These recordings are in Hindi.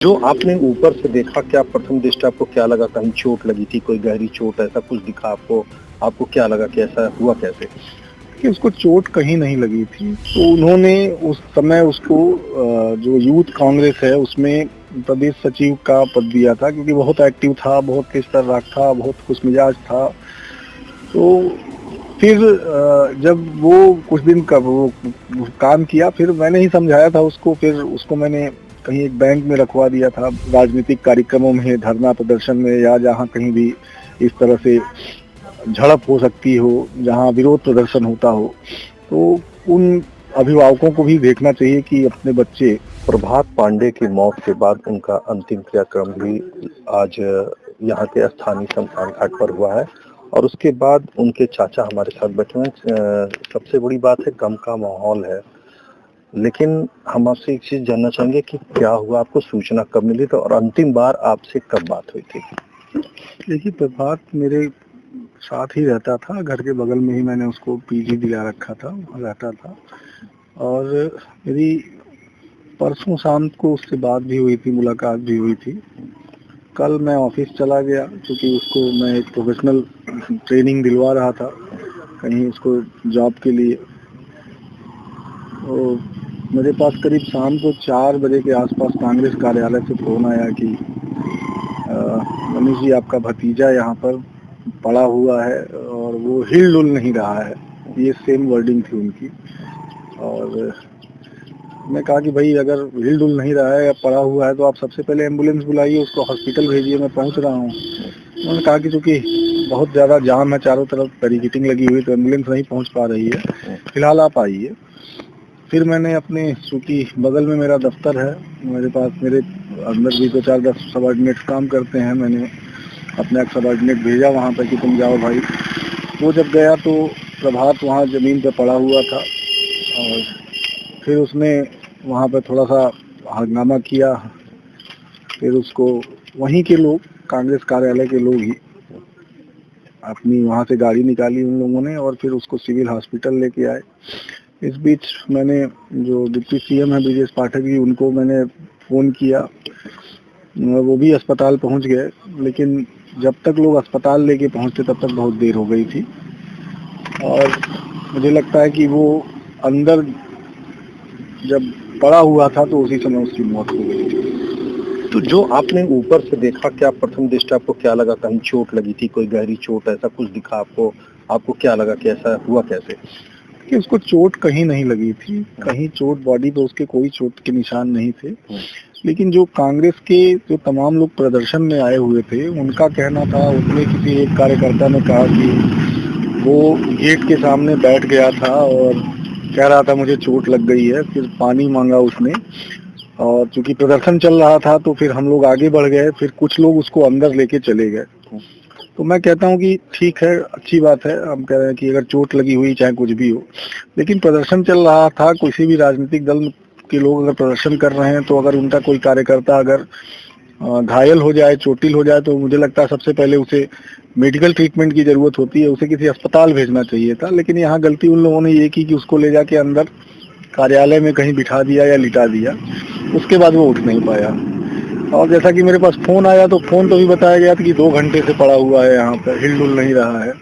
जो आपने ऊपर से देखा, क्या प्रथम दृष्टया आपको क्या लगा? कहीं चोट लगी थी, कोई गहरी चोट, ऐसा कुछ दिखा आपको? आपको क्या लगा कि ऐसा हुआ कैसे? कि उसको चोट कहीं नहीं लगी थी, तो उन्होंने उस समय उसको जो यूथ कांग्रेस है उसमें प्रदेश सचिव का पद दिया था, क्योंकि बहुत एक्टिव था, बहुत तेज तर्राक था, बहुत खुशमिजाज था। तो फिर जब वो कुछ दिन का वो काम किया, फिर मैंने ही समझाया था उसको, फिर उसको मैंने कहीं एक बैंक में रखवा दिया था, राजनीतिक कार्यक्रमों में, धरना प्रदर्शन में, या जहाँ कहीं भी इस तरह से झड़प हो सकती हो, जहाँ विरोध प्रदर्शन होता हो, तो उन अभिभावकों को भी देखना चाहिए कि अपने बच्चे। प्रभात पांडे की मौत के बाद उनका अंतिम क्रियाक्रम भी आज यहाँ के स्थानीय शमशान घाट पर हुआ है और उसके बाद उनके चाचा हमारे साथ बैठे हैं। सबसे बड़ी बात है, गम का माहौल है। लेकिन हम आपसे एक चीज जानना चाहेंगे कि क्या हुआ, आपको सूचना कब मिली थी और अंतिम बार आपसे कब बात हुई थी? देखिए, प्रभात मेरे साथ ही रहता था, घर के बगल में ही मैंने उसको पीजी दिला रखा था, वहाँ रहता था। और मेरी परसों शाम को उससे बात भी हुई थी, मुलाकात भी हुई थी। कल मैं ऑफिस चला गया, क्योंकि उसको मैं एक प्रोफेशनल ट्रेनिंग दिलवा रहा था कहीं उसको जॉब के लिए। तो मेरे पास करीब शाम को 4 बजे के आसपास कांग्रेस कार्यालय से फ़ोन आया कि मनीष जी, आपका भतीजा यहाँ पर पड़ा हुआ है और वो हिल डुल नहीं रहा है। ये सेम वर्डिंग थी उनकी। और मैं कहा कि भाई, अगर हिल डुल नहीं रहा है या पड़ा हुआ है तो आप सबसे पहले एम्बुलेंस बुलाइए, उसको हॉस्पिटल भेजिए, मैं पहुंच रहा हूँ। उन्होंने कहा कि चूंकि बहुत ज़्यादा जाम है, चारों तरफ बैरिकेडिंग लगी हुई, तो एम्बुलेंस नहीं पहुंच पा रही है, फिलहाल आप आइए। फिर मैंने अपने, चूंकि बगल में मेरा दफ्तर है, मेरे पास मेरे अंदर भी 2-4 सबॉर्डिनेट्स काम करते हैं, मैंने अपना एक सबॉर्डिनेट भेजा वहाँ पर कि तुम जाओ भाई। वो जब गया तो प्रभात वहाँ ज़मीन पर पड़ा हुआ था, और फिर उसने वहाँ पर थोड़ा सा हंगामा किया। फिर उसको वहीं के लोग, कांग्रेस कार्यालय के लोग ही, अपनी वहाँ से गाड़ी निकाली उन लोगों ने और फिर उसको सिविल हॉस्पिटल लेके आए। इस बीच मैंने, जो डिप्टी सीएम है ब्रिजेश पाठक जी, उनको मैंने फ़ोन किया, वो भी अस्पताल पहुँच गए, लेकिन जब तक लोग अस्पताल लेके पहुँचते तब तक बहुत देर हो गई थी। और मुझे लगता है कि वो अंदर जब पड़ा हुआ था तो उसी समय उसकी मौत हो गई थी। तो जो आपने ऊपर से देखा, क्या प्रथम दृष्टया आपको क्या लगा? कहीं चोट लगी थी, कोई गहरी चोट, ऐसा कुछ दिखा आपको? आपको क्या लगा कि ऐसा हुआ कैसे? कि उसको चोट कहीं नहीं लगी थी, कहीं चोट, बॉडी पे उसके कोई चोट के निशान नहीं थे। लेकिन जो कांग्रेस के जो तमाम लोग प्रदर्शन में आए हुए थे, उनका कहना था, उसमें किसी एक कार्यकर्ता ने कहा कि वो गेट के सामने बैठ गया था और कह रहा था मुझे चोट लग गई है। फिर पानी मांगा उसने, और चूंकि प्रदर्शन चल रहा था तो फिर हम लोग आगे बढ़ गए, फिर कुछ लोग उसको अंदर लेके चले गए। तो मैं कहता हूँ कि ठीक है, अच्छी बात है, हम कह रहे हैं कि अगर चोट लगी हुई चाहे कुछ भी हो, लेकिन प्रदर्शन चल रहा था, किसी भी राजनीतिक दल के लोग अगर प्रदर्शन कर रहे हैं, तो अगर उनका कोई कार्यकर्ता अगर घायल हो जाए, चोटिल हो जाए, तो मुझे लगता है सबसे पहले उसे मेडिकल ट्रीटमेंट की जरूरत होती है, उसे किसी अस्पताल भेजना चाहिए था। लेकिन यहाँ गलती उन लोगों ने ये की कि उसको ले जाके अंदर कार्यालय में कहीं बिठा दिया या लिटा दिया, उसके बाद वो उठ नहीं पाया। और जैसा कि मेरे पास फ़ोन आया, तो फ़ोन तो भी बताया गया था कि 2 घंटे से पड़ा हुआ है, यहाँ पर हिल-डुल नहीं रहा है।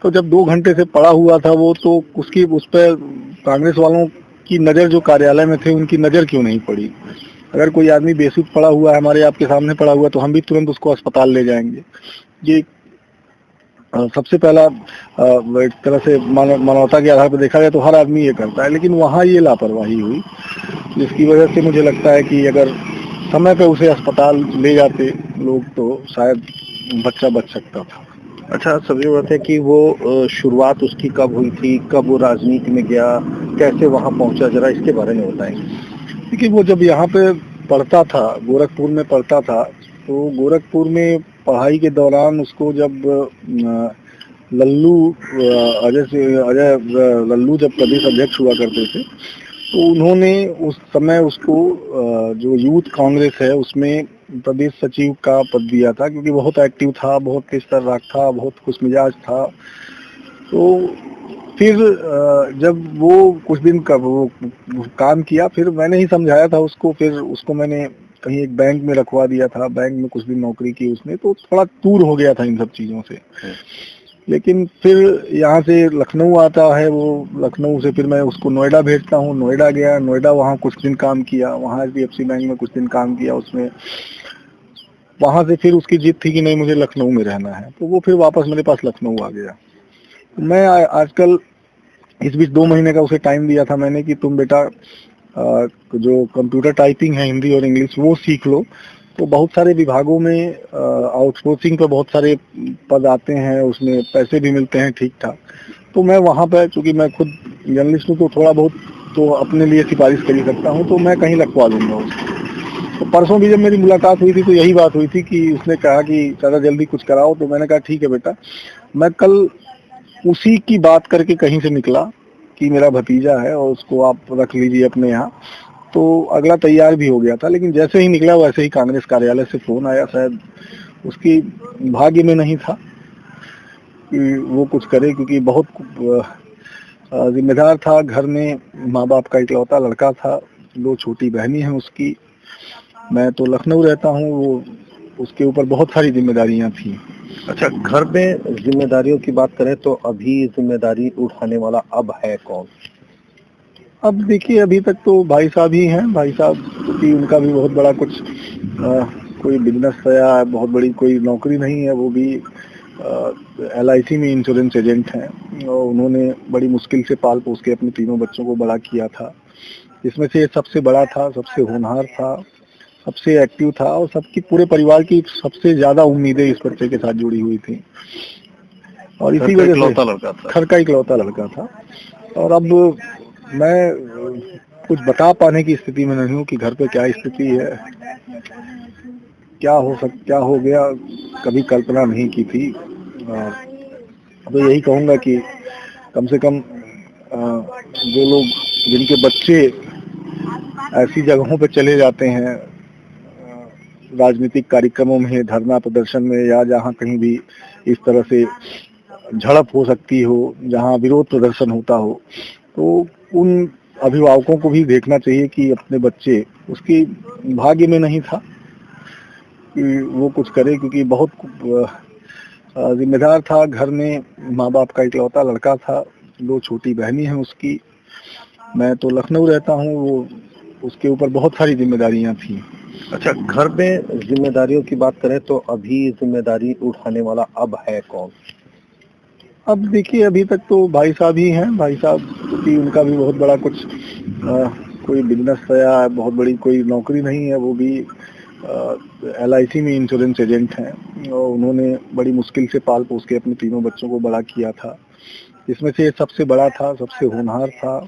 तो जब 2 घंटे से पड़ा हुआ था वो, तो उसकी, उस पे कांग्रेस वालों की नज़र, जो कार्यालय में थे, उनकी नज़र क्यों नहीं पड़ी? अगर कोई आदमी बेसुध पड़ा हुआ है, हमारे आपके सामने पड़ा हुआ है, तो हम भी तुरंत उसको अस्पताल ले जाएंगे। ये सबसे पहला एक तरह से मानवता के आधार पर देखा जाए तो हर आदमी ये करता है, लेकिन वहाँ ये लापरवाही हुई, जिसकी वजह से मुझे लगता है कि अगर समय पे उसे अस्पताल ले जाते लोग, तो शायद बच्चा बच सकता था। अच्छा, सभी बात है कि वो शुरुआत उसकी कब हुई थी, कब वो राजनीति में गया, कैसे वहाँ पहुँचा, जरा इसके बारे में बताएंगे। देखिए, वो जब यहाँ पे पढ़ता था, गोरखपुर में पढ़ता था, तो गोरखपुर में पढ़ाई के दौरान उसको जब लल्लू अजय लल्लू जब प्रदेश अध्यक्ष हुआ करते थे, तो उन्होंने उस समय उसको जो यूथ कांग्रेस है उसमें प्रदेश सचिव का पद दिया था, क्योंकि बहुत एक्टिव था, बहुत तेज तर्राक था, बहुत खुशमिजाज था। तो फिर जब वो कुछ दिन का वो काम किया, फिर मैंने ही समझाया था उसको, फिर उसको मैंने कहीं एक बैंक में रखवा दिया था, बैंक में कुछ दिन नौकरी की उसने, तो थोड़ा दूर हो गया था इन सब चीज़ों से। लेकिन फिर यहाँ से लखनऊ आता है वो, लखनऊ से फिर मैं उसको नोएडा भेजता हूँ, नोएडा गया, नोएडा वहाँ कुछ दिन काम किया, वहाँ HDFC बैंक में कुछ दिन काम किया उसमें। वहाँ से फिर उसकी जिद थी कि नहीं मुझे लखनऊ में रहना है, तो वो फिर वापस मेरे पास लखनऊ आ गया। तो मैं आजकल इस बीच 2 महीने का उसे टाइम दिया था मैंने कि तुम बेटा जो कंप्यूटर टाइपिंग है हिंदी और इंग्लिश वो सीख लो। तो बहुत सारे विभागों में आउटसोर्सिंग पे बहुत सारे पद आते हैं, उसमें पैसे भी मिलते हैं ठीक ठाक। तो मैं वहाँ पर, चूँकि मैं खुद जर्नलिस्ट हूँ तो थोड़ा बहुत तो अपने लिए सिफारिश कर ही सकता हूँ, तो मैं कहीं लगवा दूंगा उसको। तो परसों भी जब मेरी मुलाकात हुई थी तो यही बात हुई थी कि उसने कहा कि ज़्यादा जल्दी कुछ कराओ, तो मैंने कहा ठीक है बेटा। मैं कल उसी की बात करके कहीं से निकला कि मेरा भतीजा है और उसको आप रख लीजिए अपने यहाँ, तो अगला तैयार भी हो गया था। लेकिन जैसे ही निकला वैसे ही कांग्रेस कार्यालय से फोन आया, शायद उसकी भाग्य में नहीं था कि वो कुछ करे, क्योंकि बहुत जिम्मेदार था। घर में माँ बाप का इकलौता लड़का था, 2 छोटी बहनी हैं उसकी, मैं तो लखनऊ रहता हूँ, वो उसके ऊपर बहुत सारी जिम्मेदारियां थी। अच्छा, घर में जिम्मेदारियों की बात करें तो अभी जिम्मेदारी उठाने वाला अब है कौन? अब देखिए, अभी तक तो भाई साहब ही हैं। भाई साहब क्योंकि उनका भी बहुत बड़ा कुछ कोई बिजनेस या बहुत बड़ी कोई नौकरी नहीं है, वो भी LIC में इंश्योरेंस एजेंट हैं, और उन्होंने बड़ी मुश्किल से पाल पोस के अपने तीनों बच्चों को बड़ा किया था, जिसमें से सबसे बड़ा था, सबसे होनहार था, सबसे एक्टिव था, और सबकी पूरे परिवार की सबसे ज्यादा उम्मीदें इस बच्चे के साथ जुड़ी हुई थी, और इसी वजह से घर का इकलौता लड़का था। और अब मैं कुछ बता पाने की स्थिति में नहीं हूँ कि घर पे क्या स्थिति है, क्या हो गया, कभी कल्पना नहीं की थी। तो यही कहूँगा कि कम से कम जो लोग, जिनके बच्चे ऐसी जगहों पे चले जाते हैं, राजनीतिक कार्यक्रमों में, धरना प्रदर्शन में, या जहाँ कहीं भी इस तरह से झड़प हो सकती हो, जहाँ विरोध प्रदर्शन होता हो, तो उन अभिभावकों को भी देखना चाहिए कि अपने बच्चे, उसकी भाग्य में नहीं था कि वो कुछ करे, क्योंकि बहुत जिम्मेदार था। घर में माँ बाप का इकलौता लड़का था, 2 छोटी बहनी हैं उसकी, मैं तो लखनऊ रहता हूँ, वो उसके ऊपर बहुत सारी जिम्मेदारियां थी। अच्छा, घर में जिम्मेदारियों की बात करें तो अभी जिम्मेदारी उठाने वाला अब है कौन? अब देखिए, अभी तक तो भाई साहब ही हैं। भाई साहब क्योंकि उनका भी बहुत बड़ा कुछ कोई बिजनेस या बहुत बड़ी कोई नौकरी नहीं है, वो भी LIC में इंश्योरेंस एजेंट हैं, और उन्होंने बड़ी मुश्किल से पाल पोस के अपने तीनों बच्चों को बड़ा किया था, जिसमें से सबसे बड़ा था, सबसे होनहार था,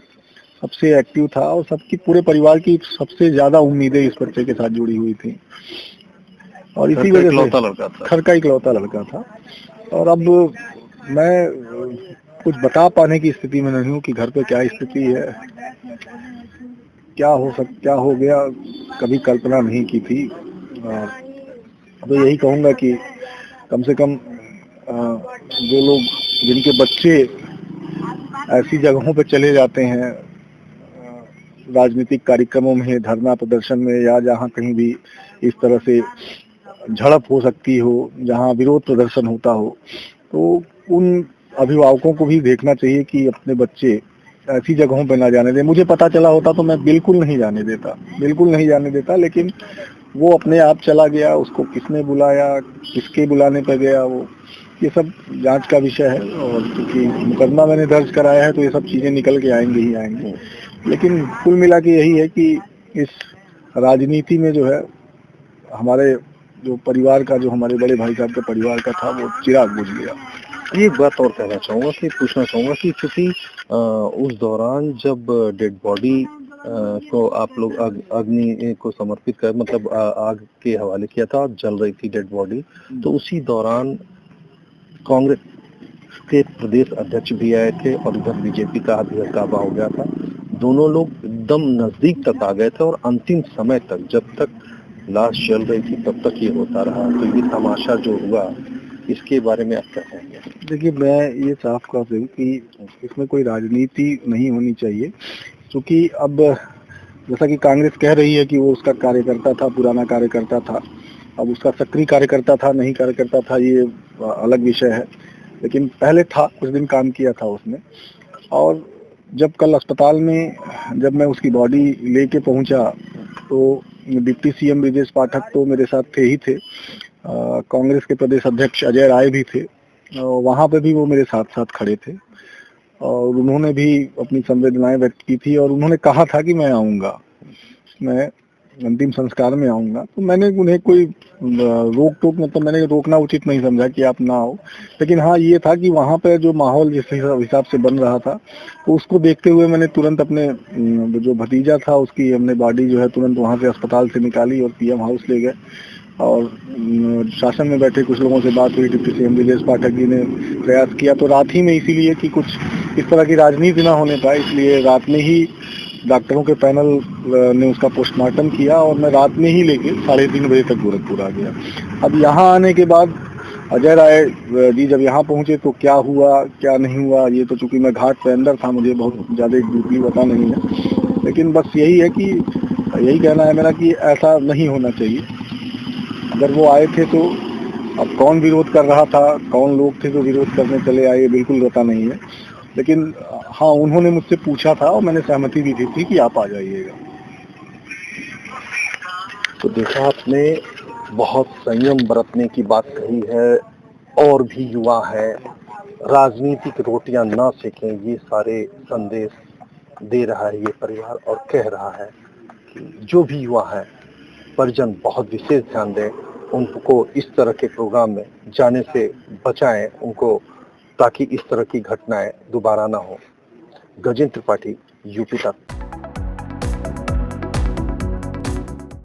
सबसे एक्टिव था, और सबकी पूरे परिवार की सबसे ज्यादा उम्मीदें इस बच्चे के साथ जुड़ी हुई थी, और इसी वजह से घर का इकलौता लड़का था। और अब मैं कुछ बता पाने की स्थिति में नहीं हूँ कि घर पे क्या स्थिति है, क्या हो गया, कभी कल्पना नहीं की थी। तो यही कहूँगा कि कम से कम जो लोग, जिनके बच्चे ऐसी जगहों पे चले जाते हैं, राजनीतिक कार्यक्रमों में, धरना प्रदर्शन में, या जहाँ कहीं भी इस तरह से झड़प हो सकती हो, जहाँ विरोध प्रदर्शन होता हो, तो उन अभिभावकों को भी देखना चाहिए कि अपने बच्चे ऐसी जगहों पे ना जाने दें। मुझे पता चला होता तो मैं बिल्कुल नहीं जाने देता, लेकिन वो अपने आप चला गया, उसको किसने बुलाया, किसके बुलाने पर गया, वो ये सब जांच का विषय है, और क्योंकि मुकदमा मैंने दर्ज कराया है तो ये सब चीजें निकल के आएंगी। लेकिन कुल मिला के यही है कि इस राजनीति में जो है, हमारे जो परिवार का, जो हमारे बड़े भाई साहब के परिवार का था, वो चिराग बुझ गया। एक बात और कहना चाहूँगा कि पूछना चाहूँगा कि चूंकि उस दौरान जब डेड बॉडी को आप लोग अग्नि को समर्पित कर, मतलब आग के हवाले किया था और जल रही थी डेड बॉडी, तो उसी दौरान कांग्रेस के प्रदेश अध्यक्ष भी आए थे और इधर बीजेपी का हल्का हो गया था। दोनों लोग एकदम नजदीक तक आ गए थे और अंतिम समय तक, जब तक लाश जल रही थी तब तक ये होता रहा। तो ये तमाशा जो हुआ, इसके बारे में आप क्या कहेंगे? देखिए, मैं ये साफ कह दूं कि इसमें कोई राजनीति नहीं होनी चाहिए, क्योंकि अब जैसा कि कांग्रेस कह रही है कि वो उसका कार्यकर्ता था, पुराना कार्यकर्ता था। अब उसका सक्रिय कार्यकर्ता था नहीं कार्यकर्ता था ये अलग विषय है, लेकिन पहले था, कुछ दिन काम किया था उसने। और जब कल अस्पताल में जब मैं उसकी बॉडी लेके पहुंचा तो डिप्टी सीएम ब्रिजेश पाठक तो मेरे साथ थे ही थे, कांग्रेस के प्रदेश अध्यक्ष अजय राय भी थे, वहाँ पे भी वो मेरे साथ साथ खड़े थे और उन्होंने भी अपनी संवेदनाएं व्यक्त की थी और उन्होंने कहा था कि मैं आऊँगा, मैं अंतिम संस्कार में आऊँगा। तो मैंने उन्हें कोई रोक टोक मतलब मैंने रोकना उचित नहीं समझा कि आप ना आओ, लेकिन हाँ ये था कि वहाँ पे जो माहौल जिस हिसाब से बन रहा था तो उसको देखते हुए मैंने तुरंत अपने जो भतीजा था उसकी हमने बॉडी जो है तुरंत वहाँ से अस्पताल से निकाली और पीएम हाउस ले गए। और शासन में बैठे कुछ लोगों से बात हुई, डिप्टी सीएम ब्रिजेश पाठक जी ने प्रयास किया तो रात ही में, इसीलिए कि कुछ इस तरह की राजनीति ना होने पाए, इसलिए रात में ही डॉक्टरों के पैनल ने उसका पोस्टमार्टम किया और मैं रात में ही लेके 3:30 बजे तक गोरखपुर आ गया। अब यहाँ आने के बाद अजय राय जी जब यहाँ पहुँचे तो क्या हुआ क्या नहीं हुआ ये तो चूंकि मैं घाट पे अंदर था, मुझे बहुत ज़्यादा डीपली पता नहीं है, लेकिन बस यही है कि यही कहना है मेरा कि ऐसा नहीं होना चाहिए। अगर वो आए थे तो अब कौन विरोध कर रहा था, कौन लोग थे जो विरोध करने चले आए, बिल्कुल पता नहीं है, लेकिन हाँ उन्होंने मुझसे पूछा था और मैंने सहमति भी दी थी कि आप आ जाइएगा। तो देखा आपने, बहुत संयम बरतने की बात कही है। और भी युवा है, राजनीतिक रोटियां ना सेकें, ये सारे संदेश दे रहा है ये परिवार और कह रहा है कि जो भी युवा है परिजन बहुत विशेष ध्यान दें, उनको इस तरह के प्रोग्राम में जाने से बचाएं उनको, ताकि इस तरह की घटनाएं दोबारा ना हो। गजेंद्र त्रिपाठी, यूपी तक।